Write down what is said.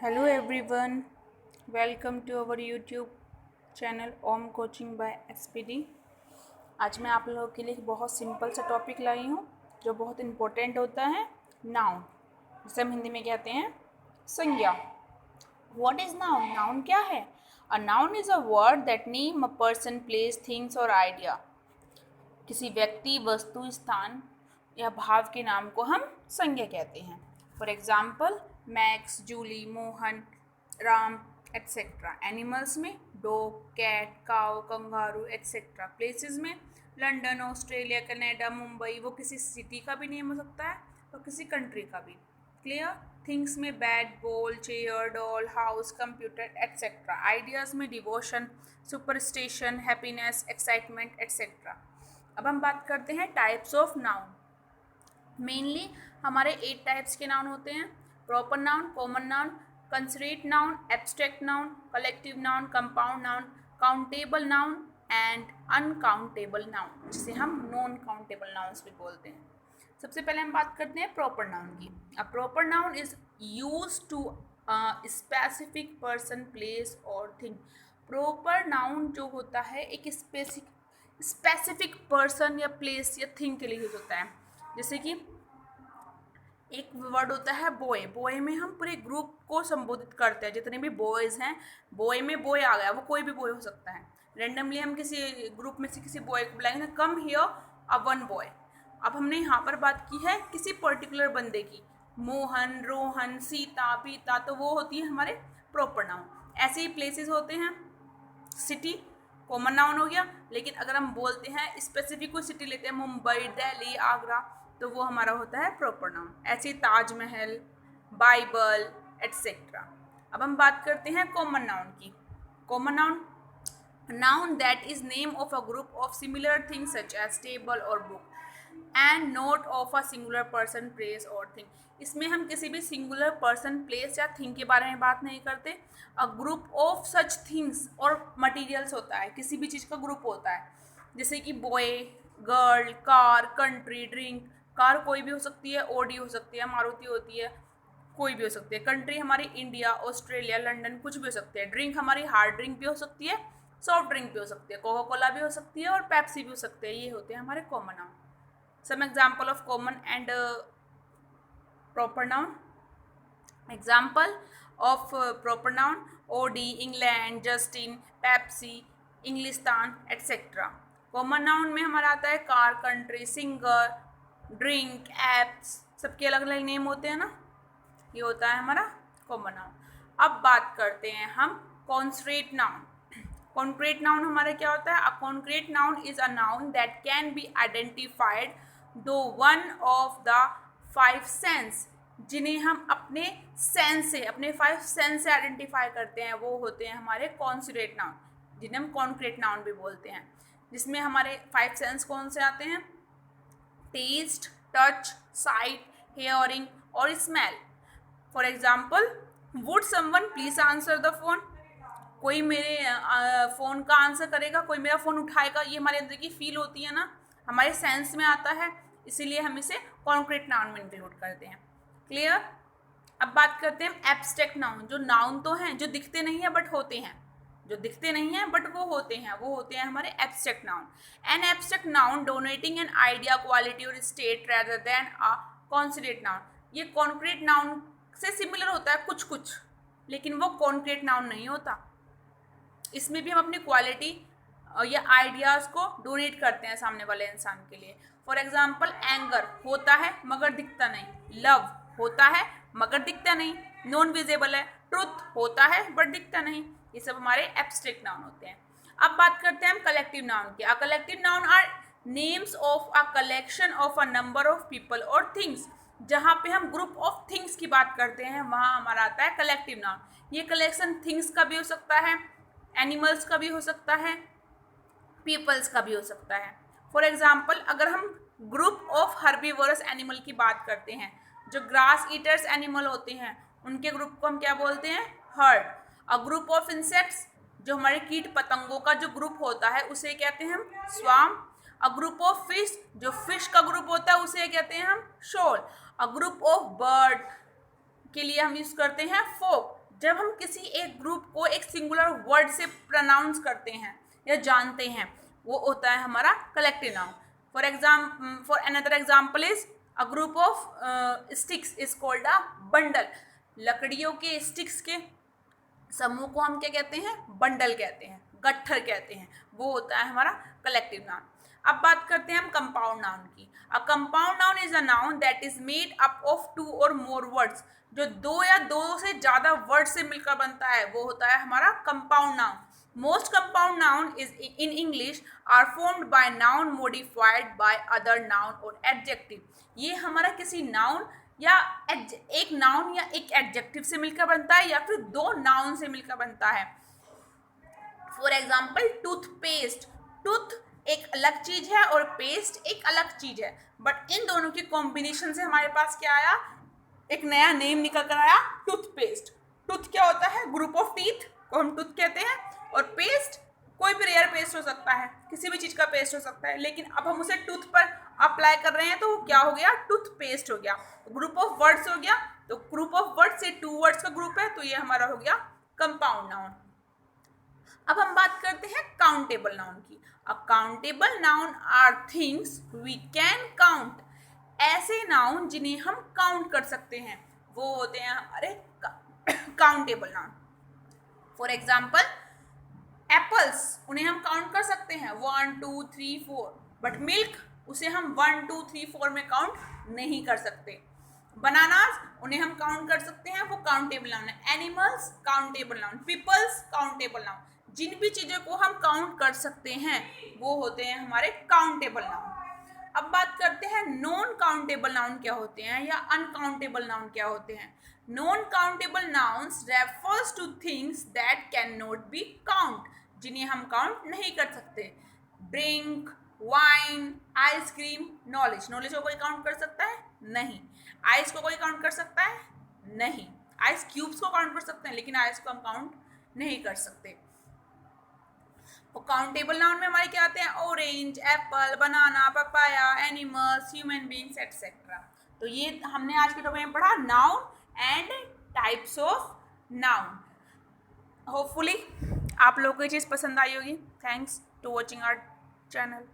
Hello everyone, welcome to our YouTube channel Om coaching by SPD. आज मैं आप लोगों के लिए एक बहुत सिंपल सा टॉपिक लाई हूँ जो बहुत इम्पोर्टेंट होता है, नाउन, जिसे हम हिंदी में कहते हैं संज्ञा। What is noun? नाउन क्या है? A noun is a word that name a person, place, things और आइडिया। किसी व्यक्ति, वस्तु, स्थान या भाव के नाम को हम संज्ञा कहते हैं। For example, Max, Julie, Mohan, Ram etcetera. Animals में dog, cat, cow, kangaroo etcetera. Places में लंदन, ऑस्ट्रेलिया, कनाडा, मुंबई, वो किसी सिटी का भी नेम हो सकता है और किसी कंट्री का भी। क्लियर? थिंग्स में bat, ball, chair, doll, house, computer etcetera. Ideas में devotion, superstition, happiness, excitement etcetera. अब हम बात करते हैं टाइप्स ऑफ नाउन। मेनली हमारे 8 टाइप्स के नाउन होते हैं: proper noun, common noun, consonant noun, abstract noun, collective noun, compound noun, countable noun and uncountable noun, जिसे हम नॉन काउंटेबल नाउन्स भी बोलते हैं। सबसे पहले हम बात करते हैं प्रॉपर नाउन की। A proper noun is use to specific person, place और थिंग। प्रॉपर नाउन जो होता है एक स्पेसिफिक पर्सन या प्लेस या थिंग के लिए यूज होता है। जैसे कि एक वर्ड होता है बॉय। बॉय में हम पूरे ग्रुप को संबोधित करते हैं, जितने भी बॉयज़ हैं। बॉय में बॉय आ गया, वो कोई भी बॉय हो सकता है। रेंडमली हम किसी ग्रुप में से किसी बॉय को बुलाएंगे, come here a one boy. अब हमने यहाँ पर बात की है किसी पर्टिकुलर बंदे की, मोहन, रोहन, सीता, पीता, तो वो होती है हमारे प्रॉपर नाउन। ऐसे ही प्लेसेस होते हैं, सिटी कॉमन नाउन हो गया, लेकिन अगर हम बोलते हैं स्पेसिफिक कोई सिटी लेते हैं, मुंबई, दिल्ली, आगरा, तो वो हमारा होता है प्रॉपर नाउन। ऐसे ही ताजमहल, बाइबल एट्सेट्रा। अब हम बात करते हैं कॉमन नाउन की। Common noun, noun that is name of a group of similar things such as table और book and not of a singular person, place और थिंग। इसमें हम किसी भी सिंगुलर पर्सन, प्लेस या थिंग के बारे में बात नहीं करते। A group of such things और मटीरियल्स होता है, किसी भी चीज़ का ग्रुप होता है। जैसे कि boy, girl, car, country, drink. Car कोई भी हो सकती है, ओडी हो सकती है, मारुति होती है, कोई भी हो सकती है। कंट्री हमारी इंडिया, ऑस्ट्रेलिया, लंदन, कुछ भी हो सकती है। ड्रिंक हमारी हार्ड ड्रिंक भी हो सकती है, सॉफ्ट ड्रिंक भी हो सकती है, कोका कोला भी हो सकती है और पेप्सी भी हो सकती है। ये होते हैं हमारे common noun. Some example of common and proper noun. Example of proper noun: OD, England, Justin, Pepsi, Englistan, etc. Common noun में हमारा आता है car, country, singer, drink, apps, सबके अलग अलग नेम होते हैं ना। ये होता है हमारा कॉमन नाउन। अब बात करते हैं हम कॉन्क्रीट नाउन। कॉन्क्रीट नाउन हमारा क्या होता है? अ concrete noun is a noun that can be identified दो वन ऑफ द 5 सेंस, जिन्हें हम अपने सेंस से, अपने 5 सेंस से आइडेंटिफाई करते हैं, वो होते हैं हमारे कॉन्क्रीट नाउन, जिन्हें हम कॉन्क्रीट नाउन भी बोलते हैं। जिसमें हमारे 5 सेंस कौन से आते हैं? टेस्ट, टच, साइट, हेयरिंग और smell. For example, would someone please answer the phone. कोई मेरे फ़ोन का आंसर करेगा, कोई मेरा फ़ोन उठाएगा, ये हमारे अंदर की फील होती है ना, हमारे सेंस में आता है, इसीलिए हम इसे कॉन्क्रीट नाउन में इंक्लूड करते हैं। क्लियर? अब बात करते हैं एब्स्ट्रैक्ट नाउन। जो नाउन तो हैं, जो दिखते नहीं हैं बट होते हैं, जो दिखते नहीं हैं बट वो होते हैं, वो होते हैं हमारे abstract noun. An abstract noun denoting an idea, quality और state rather than a concrete noun. ये कॉन्क्रीट नाउन से सिमिलर होता है कुछ कुछ, लेकिन वो कॉन्क्रीट नाउन नहीं होता। इसमें भी हम अपनी क्वालिटी या आइडियाज़ को डोनेट करते हैं सामने वाले इंसान के लिए। फॉर एग्जाम्पल, एंगर होता है मगर दिखता नहीं, लव होता है मगर दिखता नहीं, नॉन विजिबल है। ट्रुथ होता है बट दिखता नहीं। ये सब हमारे एब्स्ट्रैक्ट नाउन होते हैं। अब बात करते हैं हम कलेक्टिव नाउन की। A collective noun are names of a collection of a number of people और थिंग्स। जहाँ पे हम ग्रुप ऑफ थिंग्स की बात करते हैं, वहाँ हमारा आता है कलेक्टिव नाउन। ये कलेक्शन थिंग्स का भी हो सकता है, एनिमल्स का भी हो सकता है, पीपल्स का भी हो सकता है। फॉर एग्जाम्पल, अगर हम ग्रुप ऑफ हर्बीवोरस एनिमल की बात करते हैं, जो ग्रास ईटर्स एनिमल होते हैं, उनके ग्रुप को हम क्या बोलते हैं? Heard. A group of insects, जो हमारे कीट पतंगों का जो ग्रुप होता है, उसे कहते हैं हम स्वाम। अ ग्रुप ऑफ फिश, जो फिश का ग्रुप होता है, उसे कहते हैं हम शोल। अ ग्रुप ऑफ बर्ड के लिए हम यूज करते हैं फोक। जब हम किसी एक ग्रुप को एक सिंगुलर वर्ड से प्रोनाउंस करते हैं या जानते हैं, वो होता है हमारा collective noun. For another example is a group of sticks is called a bundle. लकड़ियों के स्टिक्स के समूह को हम क्या कहते हैं? बंडल कहते हैं, गट्ठर कहते हैं. वो होता है हमारा कलेक्टिव नाउन. अब बात करते हैं हम कंपाउंड नाउन की. A compound noun is a noun that is made up of 2 और मोर वर्ड्स. जो 2 या 2 से ज्यादा वर्ड से मिलकर बनता है वो होता है हमारा compound noun. Most compound noun is in English are formed by noun modified by other noun or adjective. ये हमारा किसी नाउन या एक नाउन या एक एडजेक्टिव से मिलकर बनता है या फिर 2 नाउन से मिलकर बनता है. For example toothpaste. टूथ एक अलग चीज है और पेस्ट एक अलग चीज है, बट इन दोनों के कॉम्बिनेशन से हमारे पास क्या आया? एक नया नेम निकल कर आया, टूथपेस्ट. टूथ क्या होता है? ग्रुप ऑफ टीथ को हम टूथ कहते हैं. और पेस्ट कोई भी रेयर पेस्ट हो सकता है, किसी भी चीज का पेस्ट हो सकता है, लेकिन अब हम उसे टूथ पर अप्लाई कर रहे हैं तो क्या हो गया? टूथपेस्ट हो गया. ग्रुप ऑफ वर्ड्स हो गया, तो ग्रुप ऑफ वर्ड से 2 वर्ड्स का ग्रुप है, तो ये हमारा हो गया कंपाउंड नाउन. अब हम बात करते हैं काउंटेबल नाउन की. A countable noun are things we can count. ऐसे नाउन जिन्हें हम काउंट कर सकते हैं वो होते हैं हमारे countable noun. For example apples, उन्हें हम काउंट कर सकते हैं 1 2 3 4, बट मिल्क उसे हम 1 2 3 4 में काउंट नहीं कर सकते. बनानास उन्हें हम काउंट कर सकते हैं, वो काउंटेबल नाउन है. Animals countable noun. Peoples countable noun. जिन भी चीज़ों को हम काउंट कर सकते हैं वो होते हैं हमारे काउंटेबल नाउन. अब बात करते हैं नॉन काउंटेबल नाउन क्या होते हैं या अनकाउंटेबल नाउन क्या होते हैं. Non countable nouns refers two things that can not be count. जिन्हें हम काउंट नहीं कर सकते. Drink, wine, ice cream, knowledge. Knowledge को कोई काउंट कर सकता है? नहीं. आइस को कोई काउंट कर सकता है? नहीं. आइस क्यूब्स को काउंट कर सकते हैं, लेकिन आइस को हम काउंट नहीं कर सकते. तो काउंटेबल नाउन में हमारे क्या आते हैं? Orange, apple, banana, papaya, animals, human beings etcetera. तो ये हमने आज के टॉपिक में पढ़ा noun and types of noun. Hopefully आप लोगों को ये चीज़ पसंद आई होगी. Thanks to watching our channel.